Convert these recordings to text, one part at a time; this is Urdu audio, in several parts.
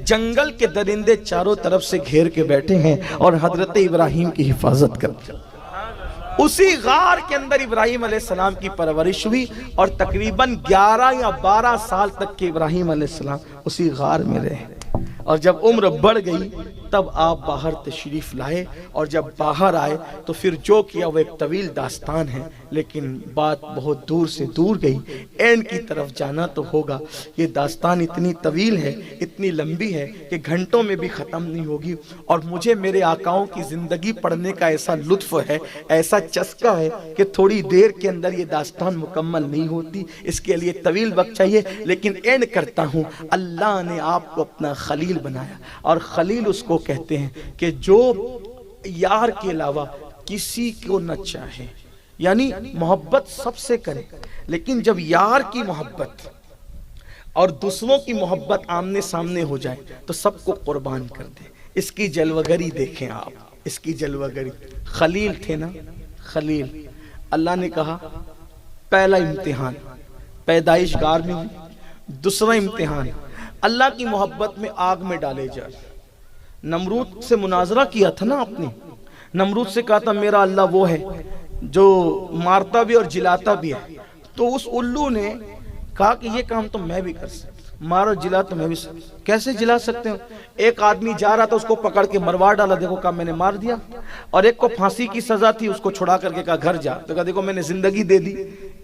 جنگل کے درندے چاروں طرف سے گھیر کے بیٹھے ہیں اور حضرت ابراہیم کی حفاظت کرتے ہیں۔ اسی غار کے اندر ابراہیم علیہ السلام کی پرورش ہوئی اور تقریباً 11 یا 12 سال تک کے ابراہیم علیہ السلام اسی غار میں رہے، اور جب عمر بڑھ گئی تب آپ باہر تشریف لائے، اور جب باہر آئے تو پھر جو کیا وہ ایک طویل داستان ہے، لیکن بات بہت دور سے دور گئی، اینڈ کی طرف جانا تو ہوگا۔ یہ داستان اتنی طویل ہے، اتنی لمبی ہے کہ گھنٹوں میں بھی ختم نہیں ہوگی، اور مجھے میرے آقاؤں کی زندگی پڑھنے کا ایسا لطف ہے، ایسا چسکا ہے کہ تھوڑی دیر کے اندر یہ داستان مکمل نہیں ہوتی، اس کے لیے طویل وقت چاہیے، لیکن اینڈ کرتا ہوں۔ اللہ نے آپ کو اپنا خلیل بنایا، اور خلیل اس کو کہتے ہیں کہ جو یار کے علاوہ کسی کو نہ چاہے، یعنی محبت سب سے کرے، لیکن جب یار کی محبت اور دوسروں کی محبت آمنے سامنے ہو جائے تو سب کو قربان کر دے۔ اس کی جلوگری دیکھیں آپ، اس کی جلوگری۔ خلیل تھے نا، خلیل، اللہ نے کہا پہلا امتحان پیدائش گار میں ہوئی، دوسرا امتحان اللہ کی محبت میں آگ میں ڈالے جائے۔ نمرود سے مناظرہ کیا تھا نا آپ نے، نمرود سے کہا تھا میرا اللہ وہ ہے جو مارتا بھی اور جلاتا بھی ہے، تو اس الو نے کہا کہ یہ کام تو میں بھی کر سکتا، مارو جلا تو میں بھی سکتا۔ کیسے جلا سکتے ہو؟ ایک آدمی جا رہا تھا، اس کو پکڑ کے مروا ڈالا، دیکھو کہا میں نے مار دیا، اور ایک کو پھانسی کی سزا تھی، اس کو چھڑا کر کے کہا گھر جا، تو کہا دیکھو میں نے زندگی دے دی۔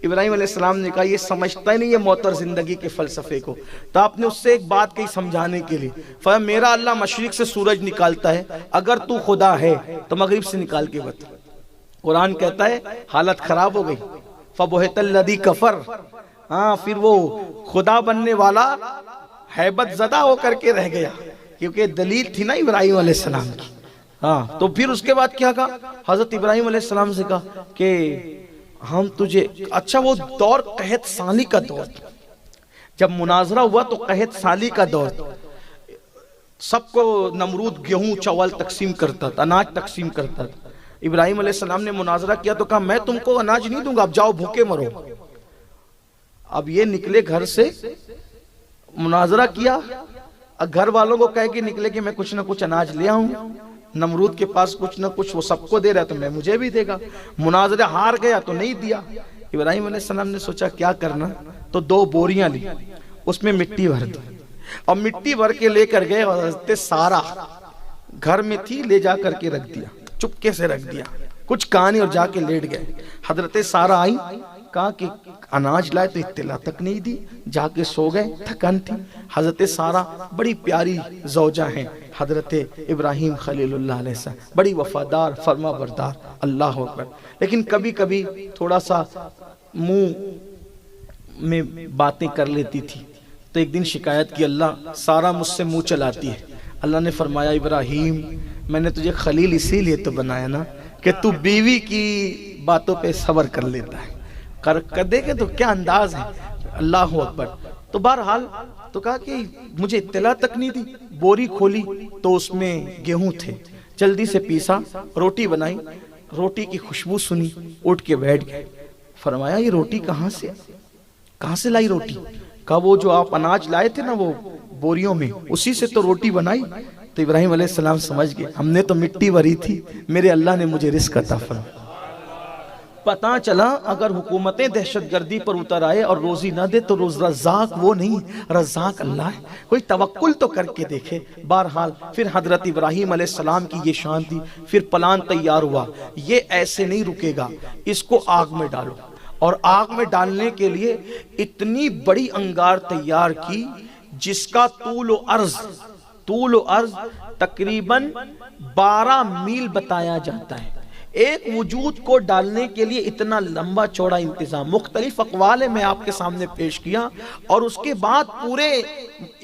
ابراہیم علیہ السلام نے کہا یہ سمجھتا ہی نہیں یہ موت اور زندگی کے فلسفے کو، تو آپ نے اس سے ایک بات کہی سمجھانے کے لیے، فرمایا میرا اللہ مشرق سے سورج نکالتا ہے، اگر تو خدا ہے تو مغرب سے نکال کے بتا۔ قرآن کہتا ہے حالت خراب ہو گئی، فَبُهِتَ الَّذِي كَفَرَ، ہاں پھر وہ خدا بننے والا ہیبت زدہ ہو کر کے رہ گیا، کیونکہ دلیل تھی نا ابراہیم علیہ السلام کی۔ ہاں تو پھر اس کے بعد کیا کہا؟ حضرت ابراہیم علیہ السلام سے کہا کہ ہم تجھے، اچھا وہ دور قحط سالی کا دور تھا، جب مناظرہ ہوا تو قحط سالی کا دور تھا، سب کو نمرود گیہوں چاول تقسیم کرتا تھا، اناج تقسیم کرتا تھا۔ ابراہیم علیہ السلام نے مناظرہ کیا تو کہا میں تم کو اناج نہیں دوں گا، اب جاؤ بھوکے مرو۔ اب یہ نکلے گھر سے، مناظرہ کیا، گھر والوں کو کہے کہ نکلے کہ میں کچھ نہ کچھ اناج لے آؤں، نمرود کے پاس کچھ نہ کچھ وہ سب کو دے رہا ہے تو میں مجھے بھی دے گا، مناظرہ ہار گیا تو نہیں دیا۔ ابراہیم علیہ السلام نے سوچا کیا کرنا، تو 2 بوریاں لی، اس میں مٹی بھر دی، اور مٹی بھر کے لے کر گئے، اور حضرت سارہ گھر میں تھی، لے جا کر کے رکھ دیا، چپکے سے رکھ دیا، کچھ کہانی، اور جا کے لیٹ گئے۔ حضرت سارہ آئی، کہا کہ اناج لائے تو اطلاع تک نہیں دی، جا کے سو گئے، تھکن تھی۔ حضرت سارہ بڑی پیاری زوجہ ہیں حضرت ابراہیم خلیل اللہ علیہ السلام، بڑی وفادار، فرما بردار، اللہ اکبر، لیکن کبھی کبھی تھوڑا سا منہ میں باتیں کر لیتی تھی، تو ایک دن شکایت کی اللہ سارہ مجھ سے منہ چلاتی ہے۔ اللہ نے فرمایا ابراہیم میں نے تجھے خلیل اسی لیے تو بنایا نا کہ تو بیوی کی باتوں پہ صبر کر لیتا ہے، کر دے گے تو کیا انداز ہے، اللہ اکبر۔ تو بہرحال تو کہا کہ مجھے اطلاع تک نہیں دی، بوری کھولی تو اس میں گیہوں تھے، جلدی سے پیسا، روٹی بنائی، روٹی کی خوشبو سنی، اٹھ کے بیٹھ گئے۔ فرمایا یہ روٹی کہاں سے لائی روٹی؟ کہا وہ جو آپ اناج لائے تھے نا وہ بوریوں میں، اسی سے تو روٹی بنائی۔ تو ابراہیم علیہ السلام سمجھ گئے ہم نے تو مٹی بھری تھی، میرے اللہ نے مجھے رزق عطا فرمایا۔ پتہ چلا اگر حکومتیں دہشت گردی پر اتر آئے اور روزی نہ دے تو رزاق وہ نہیں، رزاق اللہ ہے، کوئی توکل تو کر کے دیکھے۔ بہرحال پھر حضرت ابراہیم علیہ السلام کی یہ شان تھی، پھر پلان تیار ہوا، یہ ایسے نہیں رکے گا، اس کو آگ میں ڈالو، اور آگ میں ڈالنے کے لیے اتنی بڑی انگار تیار کی جس کا طول و عرض تقریباً 12 میل بتایا جاتا ہے۔ ایک وجود کو ڈالنے کے لیے اتنا لمبا چوڑا انتظام، مختلف اقوال میں آپ کے سامنے پیش کیا، اور اس کے بعد پورے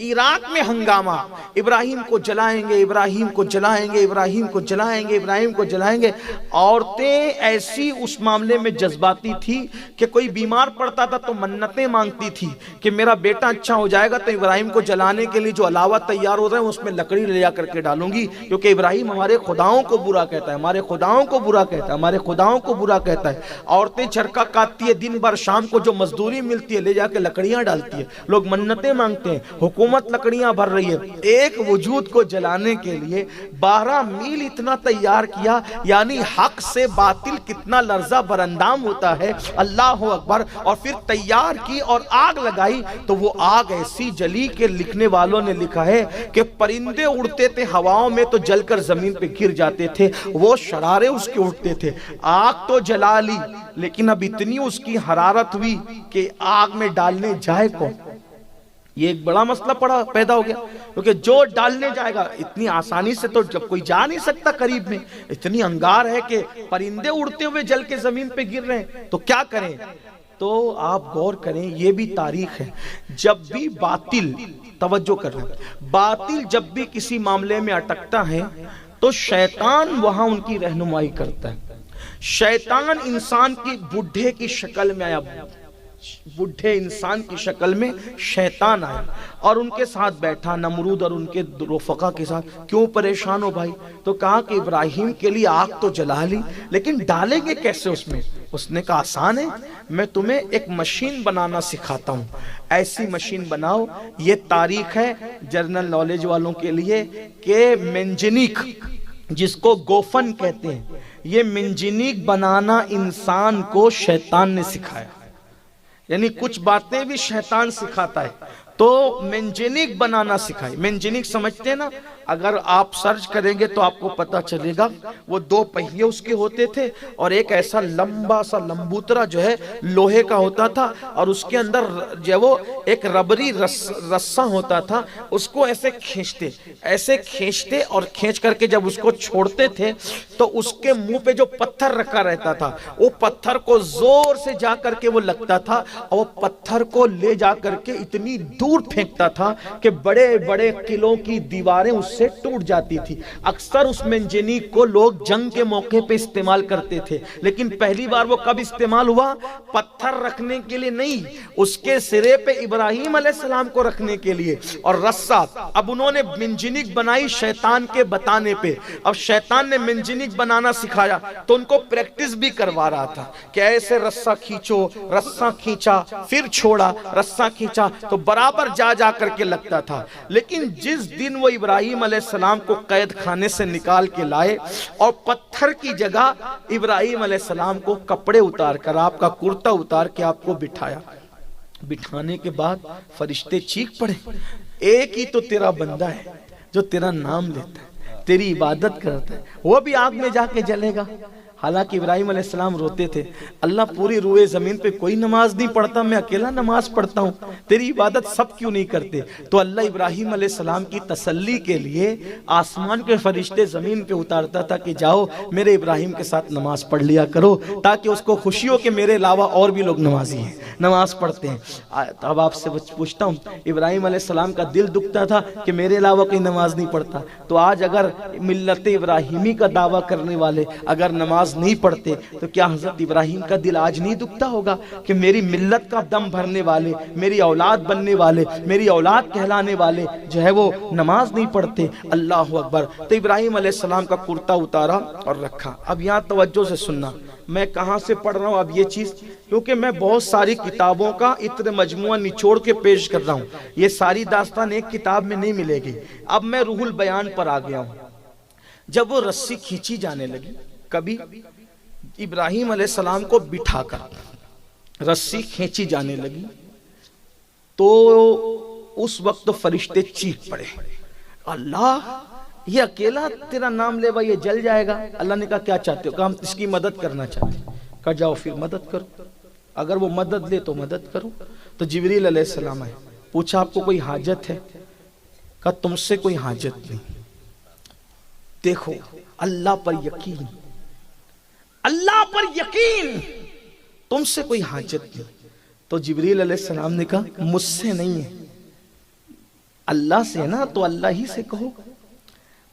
عراق میں ہنگامہ، ابراہیم کو جلائیں گے، ابراہیم کو جلائیں گے، ابراہیم کو جلائیں گے، ابراہیم کو جلائیں گے۔ عورتیں ایسی اس معاملے میں جذباتی تھی کہ کوئی بیمار پڑتا تھا تو منتیں مانگتی تھی کہ میرا بیٹا اچھا ہو جائے گا تو ابراہیم کو جلانے کے لیے جو علاوہ تیار ہو رہے ہیں اس میں لکڑی لے جا کر کے ڈالوں گی، کیونکہ ابراہیم ہمارے خداؤں کو برا کہتا ہے، ہمارے خداؤں کو برا برا کہتا ہے, ہمارے خداؤں کو برا کہتا ہے. عورتیں چرکا کاٹتی ہے دن بھر, شام کو جو مزدوری ملتی ہے لے جا کے لکڑیاں ڈالتی ہے, لوگ منتیں مانگتے ہیں, حکومت لکڑیاں بھر رہی ہے. ایک وجود کو جلانے کے لیے 12 میل اتنا تیار کیا, یعنی حق سے باطل کتنا لرزہ براندام ہوتا ہے, اللہ اکبر. اور پھر تیار کی اور آگ لگائی, تو وہ آگ ایسی جلی کہ لکھنے والوں نے لکھا ہے کہ پرندے اڑتے تھے ہواؤں میں تو جل کر زمین پہ گر جاتے تھے, وہ شرارے اس کے اٹھتے تھے. آگ تو جلا لی, لیکن اب اتنی اس کی حرارت ہوئی کہ آگ میں ڈالنے جائے کون. یہ ایک بڑا مسئلہ پیدا ہو گیا, کیونکہ جو ڈالنے جائے گا اتنی آسانی سے تو جب کوئی جا نہیں سکتا قریب میں, اتنی انگار ہے کہ پرندے اڑتے ہوئے جل کے زمین پہ گر رہے ہیں, تو کیا کریں. تو آپ غور کریں, یہ بھی تاریخ ہے, جب بھی باطل, توجہ کر رہے ہیں, باطل جب بھی کسی معاملے میں اٹکتا ہے تو شیطان وہاں ان کی رہنمائی کرتا ہے. شیطان انسان کی بڈھے کی شکل میں آیا, بڈھے انسان کی شکل میں شیطان آیا اور ان کے ساتھ بیٹھا, نمرود اور ان کے رفقا کے ساتھ. کیوں پریشان ہو بھائی؟ تو کہا کہ ابراہیم کے لیے آگ تو جلا لی, لیکن ڈالیں گے کیسے اس میں؟ اس نے کہا آسان ہے, میں تمہیں ایک مشین بنانا سکھاتا ہوں, ایسی مشین بناؤ. یہ تاریخ ہے جنرل نالج والوں کے لیے کہ منجنیق, جس کو گوفن کہتے ہیں, یہ منجنیق بنانا انسان کو شیطان نے سکھایا. یعنی کچھ باتیں بھی شیطان سکھاتا ہے, تو منجنیق بنانا سکھائی. منجنیق سمجھتے ہیں نا, اگر آپ سرچ کریں گے تو آپ کو پتا چلے گا, وہ 2 پہیے اس کے ہوتے تھے اور ایک ایسا لمبا سا لمبوترا جو ہے لوہے کا ہوتا تھا, اور اس کے اندر جو وہ ایک ربری رسہ ہوتا تھا, اس کو ایسے کھینچتے اور کھینچ کر کے جب اس کو چھوڑتے تھے تو اس کے منہ پہ جو پتھر رکھا رہتا تھا, وہ پتھر کو زور سے جا کر کے وہ لگتا تھا, اور وہ پتھر کو لے جا کر کے اتنی دور پھینکتا تھا کہ بڑے بڑے قلعوں کی دیواریں اس سے ٹوٹ جاتی تھی. اکثر اس منجنیق کو لوگ جنگ کے موقع پہ استعمال کرتے تھے, لیکن پہلی بار وہ کب استعمال ہوا؟ پتھر رکھنے کے لیے نہیں, اس کے سرے پہ ابراہیم علیہ السلام کو رکھنے کے لیے. اور رسہ, اب انہوں نے منجنیق بنائی شیطان کے بتانے پہ. اب شیطان نے منجنیق بنانا سکھایا تو ان کو پریکٹس بھی کروا رہا تھا کہ ایسے رسہ کھینچو, رسہ کھینچا پھر چھوڑا, رسہ کھینچا, تو برابر جا کر کے لگتا تھا. لیکن جس دن وہ ابراہیم علیہ السلام کو قید خانے سے نکال کے لائے اور پتھر کی جگہ ابراہیم علیہ السلام کو کپڑے اتار کر, آپ کا کرتا اتار کے آپ کو بٹھایا, بٹھانے کے بعد فرشتے چیخ پڑے, ایک ہی تو تیرا بندہ ہے جو تیرا نام لیتا ہے, تیری عبادت کرتا ہے, وہ بھی آگ میں جا کے جلے گا. حالانکہ ابراہیم علیہ السلام روتے تھے, اللہ پوری روئے زمین پہ کوئی نماز نہیں پڑھتا, میں اکیلا نماز پڑھتا ہوں, تیری عبادت سب کیوں نہیں کرتے؟ تو اللہ ابراہیم علیہ السلام کی تسلی کے لیے آسمان کے فرشتے زمین پہ اتارتا تھا کہ جاؤ میرے ابراہیم کے ساتھ نماز پڑھ لیا کرو, تاکہ اس کو خوشی ہو کہ میرے علاوہ اور بھی لوگ نمازی ہیں, نماز پڑھتے ہیں. اب آپ سے پوچھتا ہوں, ابراہیم علیہ السلام کا دل دکھتا تھا کہ میرے علاوہ کوئی نماز نہیں پڑھتا, تو آج اگر ملت ابراہیمی کا دعویٰ کرنے والے اگر نماز نہیں پڑھتے تو کیا حضرت ابراہیم کا دل آج نہیں دکھتا ہوگا کہ میری ملت کا دم بھرنے والے, میری اولاد بننے والے, میری اولاد کہلانے والے جو ہے وہ نماز نہیں پڑھتے؟ اللہ اکبر. تو ابراہیم علیہ السلام کا کرتا اتارا اور رکھا. اب یہاں توجہ سے سننا, میں کہاں سے پڑھ رہا ہوں اب یہ چیز, کیونکہ میں بہت ساری کتابوں کا اتنے مجموعہ نچوڑ کے پیش کر رہا ہوں, یہ ساری داستان ایک کتاب میں نہیں ملے گی. اب میں روح البیان پر آ گیا ہوں. جب وہ رسی کھینچی جانے لگی, کبھی ابراہیم علیہ السلام کو بٹھا کر رسی کھینچی جانے لگی, تو اس وقت فرشتے چیخ پڑے, اللہ یہ اکیلا تیرا نام لے بھائی, یہ جل جائے گا. اللہ نے کہا کیا چاہتے ہو؟ کہا ہم اس کی مدد کرنا چاہتے ہیں. کہا جاؤ پھر مدد کرو, اگر وہ مدد لے تو مدد کرو. تو جبریل علیہ السلام آئے, پوچھا آپ کو کوئی حاجت ہے؟ کہا تم سے کوئی حاجت نہیں. دیکھو اللہ پر یقین, اللہ پر یقین, تم سے کوئی حاجت نہیں. تو جبریل علیہ السلام نے کہا مجھ سے نہیں ہے, اللہ سے ہے نا, تو اللہ ہی سے کہو.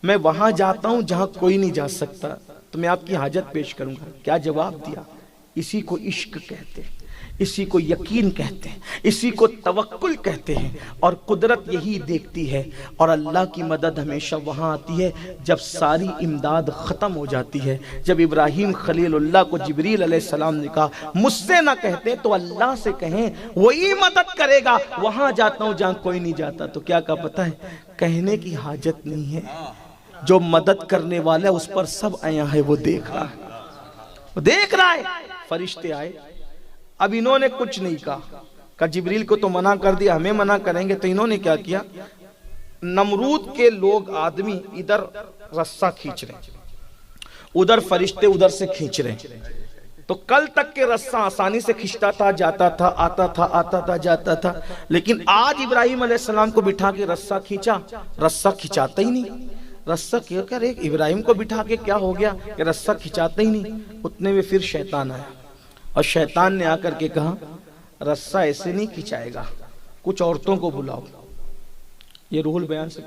میں وہاں جاتا ہوں جہاں کوئی نہیں جا سکتا, تو میں آپ کی حاجت پیش کروں گا. کیا جواب دیا؟ اسی کو عشق کہتے ہیں. اسی کو یقین کہتے ہیں، اسی کو توکل کہتے ہیں، اور قدرت یہی دیکھتی ہے، اور اللہ کی مدد ہمیشہ وہاں آتی ہے جب ساری امداد ختم ہو جاتی ہے۔ جب ابراہیم خلیل اللہ کو جبریل علیہ السلام نے کہا مجھ سے نہ کہتے تو اللہ سے کہیں، وہی مدد کرے گا، وہاں جاتا ہوں جہاں کوئی نہیں جاتا، تو کیا کہا پتہ ہے؟ کہنے کی حاجت نہیں ہے، جو مدد کرنے والا ہے اس پر سب آیا ہے، وہ دیکھ رہا ہے، وہ دیکھ رہا ہے۔ فرشتے آئے، اب انہوں نے کچھ نہیں کہا جبریل کو تو منع کر دیا، ہمیں منع کریں گے، تو انہوں نے کیا کیا؟ نمرود کے لوگ آدمی ادھر رسہ کھینچ رہے ہیں، ادھر فرشتے ادھر سے کھینچ رہے ہیں، تو کل تک کے رسہ آسانی سے کھینچتا تھا، جاتا تھا، آتا تھا، آتا تھا، جاتا تھا، لیکن آج ابراہیم علیہ السلام کو بٹھا کے رسہ کھینچا، رسہ کھینچاتا ہی نہیں۔ رسہ کیا کر ایک ابراہیم کو بٹھا کے کیا ہو گیا کہ رسہ کھینچاتا ہی نہیں؟ اتنے میں پھر شیطان آیا، اور شیطان نے آ کر کے کہا رسہ ایسے نہیں کھینچائے گا، کچھ عورتوں کو بلاؤ۔ یہ روح البیان سے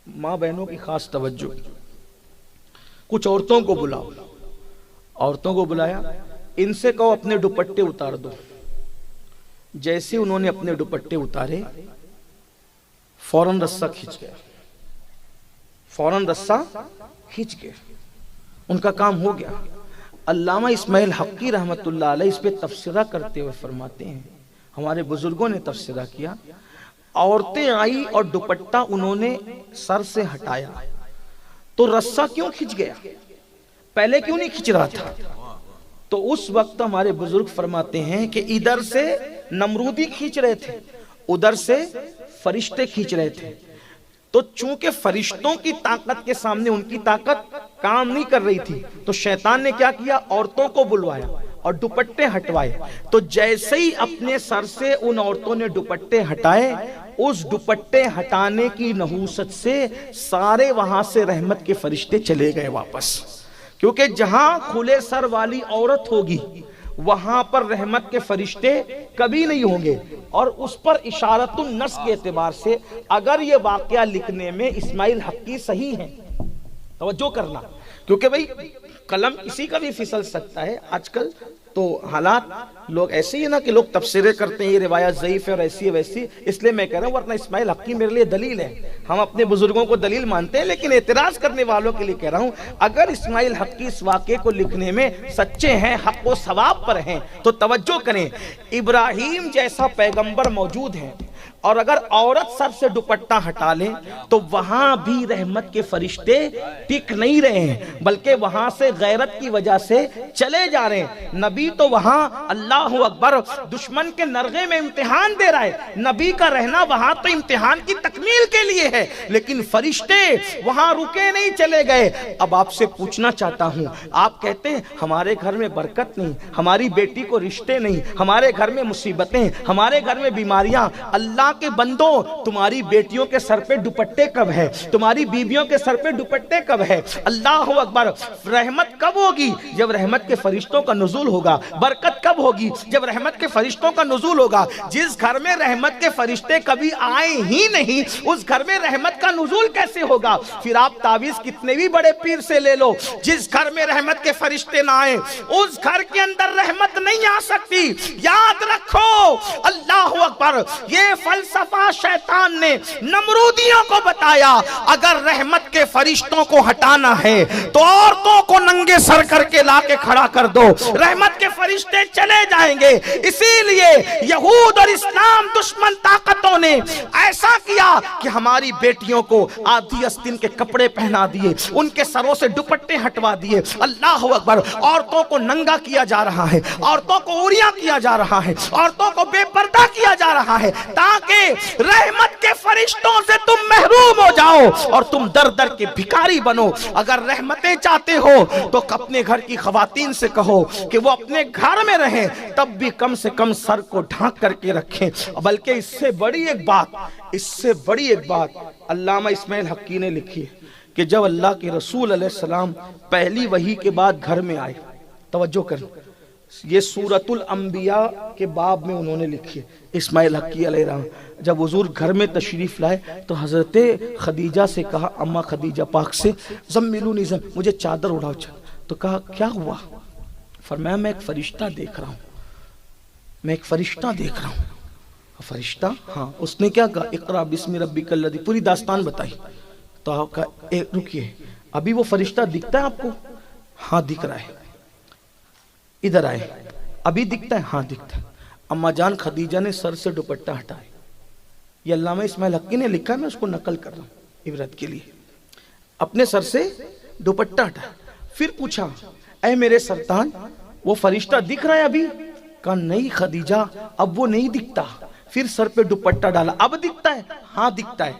ماں بہنوں کی خاص توجہ، کچھ عورتوں کو بلاؤ۔ عورتوں کو بلایا، ان سے کہو اپنے دوپٹے اتار دو۔ جیسے انہوں نے اپنے دوپٹے اتارے، فوراً رسہ کھینچ گیا، فوراً رسہ کھینچ گیا، ان کا کام ہو گیا۔ علامہ اسماعیل حقی رحمت اللہ علیہ اس پہ تفسیرہ کرتے ہوئے فرماتے ہیں، ہمارے بزرگوں نے تفسیرہ کیا، عورتیں آئی اور دوپٹہ انہوں نے سر سے ہٹایا تو رسہ کیوں کھنچ گیا؟ پہلے کیوں نہیں کھنچ رہا تھا؟ تو اس وقت ہمارے بزرگ فرماتے ہیں کہ ادھر سے نمرودی کھینچ رہے تھے، ادھر سے فرشتے کھینچ رہے تھے، تو چونکہ فرشتوں کی طاقت کے سامنے ان کی طاقت کام نہیں کر رہی تھی، تو شیطان نے کیا کیا؟ عورتوں کو بلوایا اور دوپٹے ہٹوائے۔ تو جیسے ہی اپنے سر سے ان عورتوں نے دوپٹے ہٹائے، اس دوپٹے ہٹانے کی نحوست سے سارے وہاں سے رحمت کے فرشتے چلے گئے واپس، کیونکہ جہاں کھلے سر والی عورت ہوگی وہاں پر رحمت کے فرشتے کبھی نہیں ہوں گے۔ اور اس پر اشارت النص کے اعتبار سے اگر یہ واقعہ لکھنے میں اسماعیل حقی صحیح ہیں، توجہ کرنا، کیونکہ بھئی قلم کسی کا بھی پھسل سکتا ہے۔ آج کل تو حالات لوگ ایسے ہی نا کہ لوگ تفسیریں کرتے ہیں یہ روایت ضعیف ہے اور ایسی ہے ویسی، اس لیے میں کہہ رہا ہوں، ورنہ اسماعیل حقی میرے لیے دلیل ہے، ہم اپنے بزرگوں کو دلیل مانتے ہیں، لیکن اعتراض کرنے والوں کے لیے کہہ رہا ہوں اگر اسماعیل حقی اس واقعے کو لکھنے میں سچے ہیں، حق و ثواب پر ہیں، تو توجہ کریں، ابراہیم جیسا پیغمبر موجود ہے، اور اگر عورت سر سے دوپٹہ ہٹا لیں تو وہاں بھی رحمت کے فرشتے ٹک نہیں رہے ہیں، بلکہ وہاں سے غیرت کی وجہ سے چلے جا رہے ہیں۔ نبی تو وہاں اللہ اکبر دشمن کے نرغے میں امتحان دے رہا ہے، نبی کا رہنا وہاں تو امتحان کی تکمیل کے لیے ہے، لیکن فرشتے وہاں رکے نہیں، چلے گئے۔ اب آپ سے پوچھنا چاہتا ہوں، آپ کہتے ہیں ہمارے گھر میں برکت نہیں، ہماری بیٹی کو رشتے نہیں، ہمارے گھر میں مصیبتیں، ہمارے گھر میں بیماریاں۔ اللہ کے بندوں، تمہاری بیٹیوں کے سر پہ دوپٹے کب ہے؟ تمہاری بیویوں کے سر پہ دوپٹے کب ہے؟ اللہ اکبر۔ رحمت کب ہوگی؟ جب رحمت کے فرشتوں کا نزول ہوگا۔ برکت کب ہوگی؟ جب رحمت کے فرشتوں کا نزول ہوگا۔ جس گھر میں رحمت کے فرشتے کبھی آئے ہی نہیں، اس گھر میں رحمت کا نزول کیسے ہوگا؟ پھر آپ تعویذ کتنے بھی بڑے پیر سے لے لو، جس گھر میں رحمت کے فرشتے نہ آئے اس گھر کے اندر رحمت نہیں آ سکتی۔ یاد رکھو، اللہ اکبر۔ یہ فلسفہ شیطان نے نمرودیوں کو بتایا، اگر رحمت کے فرشتوں کو ہٹانا ہے تو عورتوں کو ننگے سر کر کے لا کے کھڑا کر دو، رحمت کے فرشتے چلے جائیں گے۔ اسی لیے یہود اور اسلام دشمن طاقتوں نے ایسا کیا کہ ہماری بیٹیوں کو آدھی آستین کے کپڑے پہنا دیے، ان کے سروں سے دوپٹے ہٹوا دیے۔ اللہ اکبر۔ عورتوں کو ننگا کیا جا رہا ہے، عورتوں کو عوریاں کیا جا رہا ہے، عورتوں کو بے پردہ کیا جا رہا ہے، تاکہ رحمت کے فرشتوں سے تم محروم ہو جاؤ اور تم در در کے بھکاری بنو۔ اگر رحمتیں چاہتے ہو تو اپنے گھر کی خواتین سے کہو کہ وہ اپنے گھر میں رہیں، تب بھی کم سے کم سر کو ڈھانک کر کے رکھیں۔ بلکہ اس سے بڑی ایک بات علامہ اسماعیل حقی نے لکھی ہے کہ جب اللہ کے رسول علیہ السلام پہلی وحی کے بعد گھر میں آئے، توجہ کریں، یہ سورۃ الانبیاء کے باب میں انہوں نے لکھی ہے اسماعیل حقی علیہ السلام۔ جب حضور گھر میں تشریف لائے تو حضرت خدیجہ سے کہا، اماں خدیجہ پاک سے، زملونی مجھے چادر اڑاؤ۔ تو کہا کیا ہوا؟ فرمایا میں ایک فرشتہ دیکھ رہا ہوں، میں ایک فرشتہ دیکھ رہا ہوں. فرشتہ؟ ہاں. اس نے کیا کہا؟ اقرا بسم ربک الذی، پوری داستان بتائی. تو آپ کا رکیے، ابھی وہ فرشتہ دکھتا ہے آپ کو؟ ہاں دکھ رہا ہے. ادھر آئے. ابھی دکھتا ہے؟ ہاں دکھتا ہے. اما جان خدیجہ نے سر سے دوپٹہ ہٹائے. یہ علامہ اسماعیل حقی نے لکھا ہے، میں اس کو نقل کر رہا ہوں عبرت کے لیے. اپنے سر سے دوپٹہ ہٹایا. پھر پوچھا اے میرے سرطان وہ فرشتہ دکھ رہا ہے ابھی؟ کہا نہیں خدیجہ اب وہ نہیں دکھتا. پھر سر پہ دوپٹہ ڈالا. اب دکھتا ہے؟ ہاں دکھتا ہے.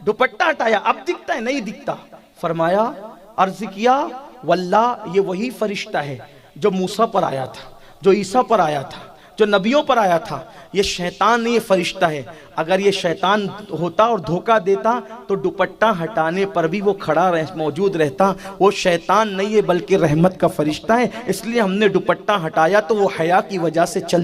دوپٹہ ہٹایا. اب دکھتا ہے؟ نہیں دکھتا. فرمایا، عرض کیا واللہ یہ وہی فرشتہ ہے جو موسیٰ پر آیا تھا، جو عیسیٰ پر آیا تھا، جو نبیوں پر آیا تھا. یہ شیطان نہیں، یہ فرشتہ ہے. اگر یہ شیطان ہوتا اور دھوکہ دیتا تو دوپٹہ ہٹانے پر بھی وہ کھڑا موجود رہتا. وہ شیطان نہیں ہے بلکہ رحمت کا فرشتہ ہے. اس لیے ہم نے دوپٹہ ہٹایا تو وہ حیا کی وجہ سے چل